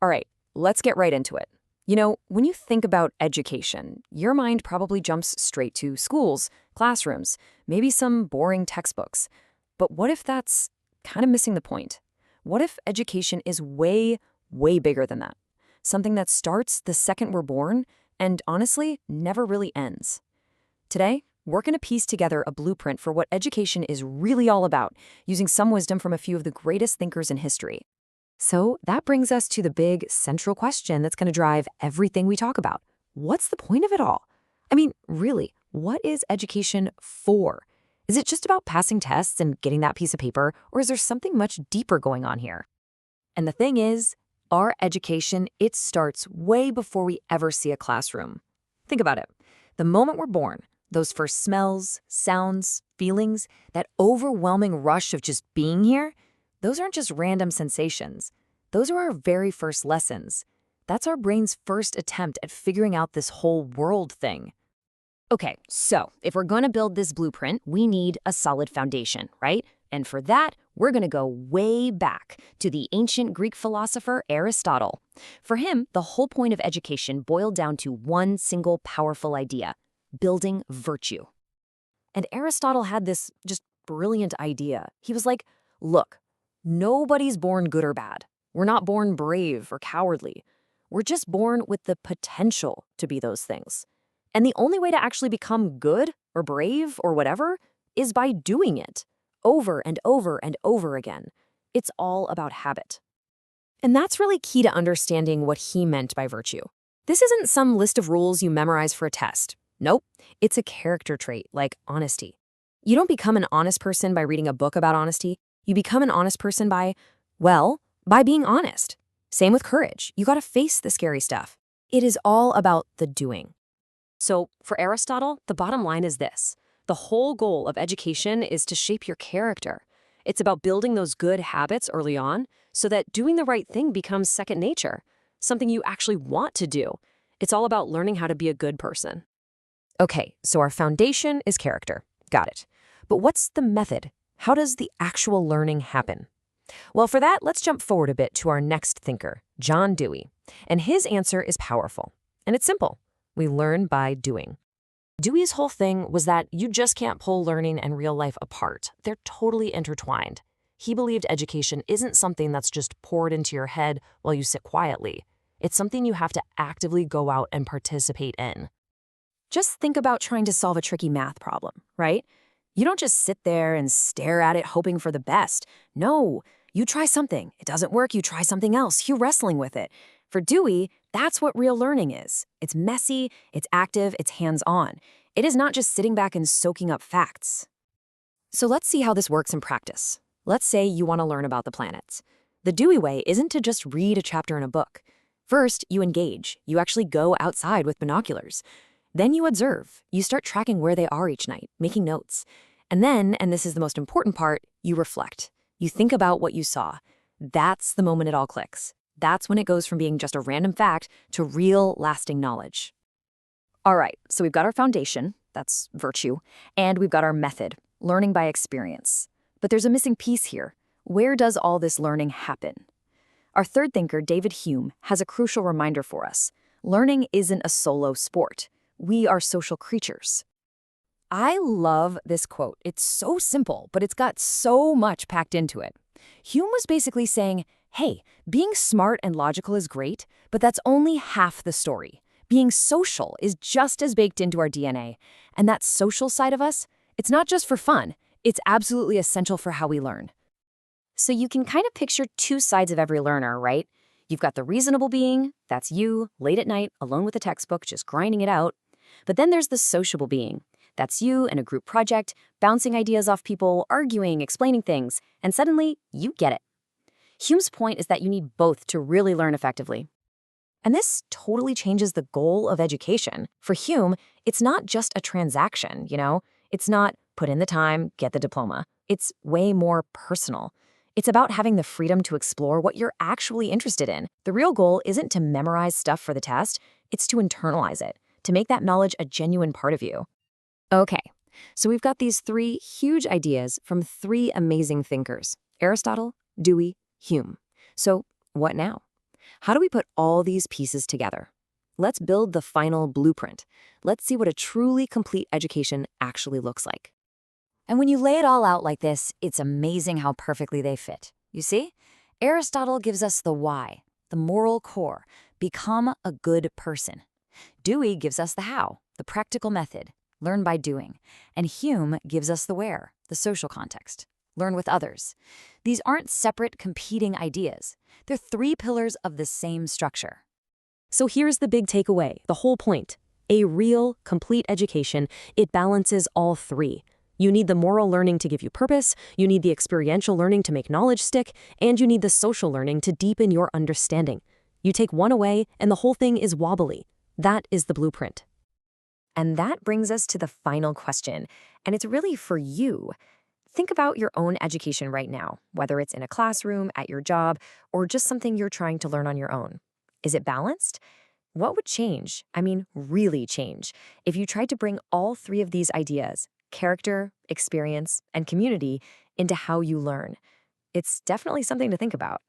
All right, let's get right into it. When you think about education, your mind probably jumps straight to schools, classrooms, maybe some boring textbooks. But what if that's kind of missing the point? What if education is way, way bigger than that? Something that starts the second we're born and honestly never really ends. Today, we're going to piece together a blueprint for what education is really all about, using some wisdom from a few of the greatest thinkers in history. So that brings us to the big central question that's going to drive everything we talk about. What's the point of it all? I mean, really, what is education for? Is it just about passing tests and getting that piece of paper, or is there something much deeper going on here? And the thing is, our education, it starts way before we ever see a classroom. Think about it. The moment we're born, those first smells, sounds, feelings, that overwhelming rush of just being here, those aren't just random sensations. Those are our very first lessons. That's our brain's first attempt at figuring out this whole world thing. Okay, so if we're going to build this blueprint, we need a solid foundation, right? And for that, we're going to go way back to the ancient Greek philosopher Aristotle. For him, the whole point of education boiled down to one single powerful idea: building virtue. And Aristotle had this just brilliant idea. He was like, look, nobody's born good or bad. We're not born brave or cowardly. We're just born with the potential to be those things. And the only way to actually become good or brave or whatever is by doing it over and over and over again. It's all about habit. And that's really key to understanding what he meant by virtue. This isn't some list of rules you memorize for a test. Nope, it's a character trait like honesty. You don't become an honest person by reading a book about honesty. You become an honest person by being honest. Same with courage. You gotta face the scary stuff. It is all about the doing. So for Aristotle, the bottom line is this. The whole goal of education is to shape your character. It's about building those good habits early on so that doing the right thing becomes second nature, something you actually want to do. It's all about learning how to be a good person. Okay, so our foundation is character. Got it. But what's the method? How does the actual learning happen? Well, for that, let's jump forward a bit to our next thinker, John Dewey. And his answer is powerful. And it's simple. We learn by doing. Dewey's whole thing was that you just can't pull learning and real life apart. They're totally intertwined. He believed education isn't something that's just poured into your head while you sit quietly. It's something you have to actively go out and participate in. Just think about trying to solve a tricky math problem, right? You don't just sit there and stare at it hoping for the best. No, you try something. It doesn't work, you try something else. You're wrestling with it. For Dewey, that's what real learning is. It's messy, it's active, it's hands-on. It is not just sitting back and soaking up facts. So let's see how this works in practice. Let's say you want to learn about the planets. The Dewey way isn't to just read a chapter in a book. First, you engage. You actually go outside with binoculars. Then you observe. You start tracking where they are each night, making notes. And then, and this is the most important part, you reflect. You think about what you saw. That's the moment it all clicks. That's when it goes from being just a random fact to real, lasting knowledge. All right, so we've got our foundation, that's virtue, and we've got our method, learning by experience. But there's a missing piece here. Where does all this learning happen? Our third thinker, David Hume, has a crucial reminder for us. Learning isn't a solo sport. We are social creatures. I love this quote. It's so simple, but it's got so much packed into it. Hume was basically saying, hey, being smart and logical is great, but that's only half the story. Being social is just as baked into our DNA. And that social side of us, it's not just for fun. It's absolutely essential for how we learn. So you can kind of picture two sides of every learner, right? You've got the reasonable being, that's you, late at night, alone with a textbook, just grinding it out. But then there's the sociable being. That's you in a group project, bouncing ideas off people, arguing, explaining things, and suddenly you get it. Hume's point is that you need both to really learn effectively. And this totally changes the goal of education. For Hume, it's not just a transaction, It's not put in the time, get the diploma. It's way more personal. It's about having the freedom to explore what you're actually interested in. The real goal isn't to memorize stuff for the test, it's to internalize it, to make that knowledge a genuine part of you. Okay, so we've got these three huge ideas from three amazing thinkers: Aristotle, Dewey, Hume. So what now? How do we put all these pieces together? Let's build the final blueprint. Let's see what a truly complete education actually looks like. And when you lay it all out like this, it's amazing how perfectly they fit. You see? Aristotle gives us the why, the moral core, become a good person. Dewey gives us the how, the practical method, learn by doing. And Hume gives us the where, the social context, learn with others. These aren't separate competing ideas. They're three pillars of the same structure. So here's the big takeaway, the whole point. A real, complete education, it balances all three. You need the moral learning to give you purpose, you need the experiential learning to make knowledge stick, and you need the social learning to deepen your understanding. You take one away, and the whole thing is wobbly. That is the blueprint. And that brings us to the final question, and it's really for you. Think about your own education right now, whether it's in a classroom, at your job, or just something you're trying to learn on your own. Is it balanced? What would change, I mean really change, if you tried to bring all three of these ideas, character, experience, and community, into how you learn? It's definitely something to think about.